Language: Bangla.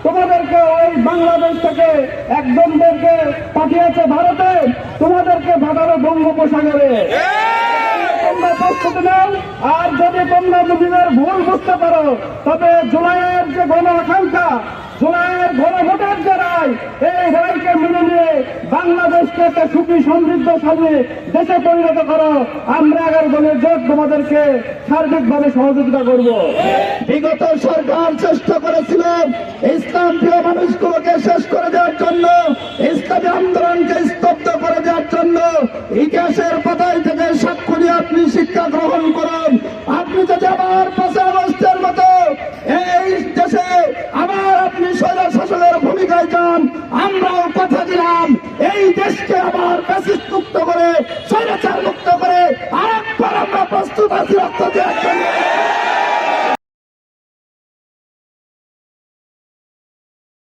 তোমাদেরকে ওই বাংলাদেশ থেকে একজনদেরকে পাঠিয়েছে ভারতে, তোমাদেরকে পাঠানো বঙ্গোপসাগরে। তোমরা প্রস্তুতি নাও, আর যদি তোমরা মুজিবের ভুল বুঝতে পারো, তবে জুলাইয়ের যে গণ আকাঙ্ক্ষা, জুলাইয়ের গণভোটের যে রায়, এই রায়কে মেনে নিয়ে বাংলাদেশকে একটা সুখী সমৃদ্ধশালী দেশে পরিণত করো। আমরা 11 দলের জোট তোমাদেরকে সার্বিকভাবে সহযোগিতা করব। বিগত সরকার চেষ্টা করেছিল ইসলাম প্রিয় মানুষগুলোকে শেষ করে দেওয়ার জন্য, ইসলামী আন্দোলনকে স্তব্ধ করে দেওয়ার জন্য। ইতিহাসের পাতায় থেকে সাক্ষ্য দিয়ে আপনি শিক্ষা গ্রহণ করুন। আপনি যদি আবার 5 আগস্টের মতো এই দেশে আবার আপনি স্বৈর শাসনের ভূমিকায় যান, আমরাও কথা দিলাম এই দেশকে আবার ফ্যাসিস্ট মুক্ত করে, স্বৈরাচার মুক্ত করে আরেকবার আমরা প্রস্তুত আছি রক্ত দেওয়ার জন্য।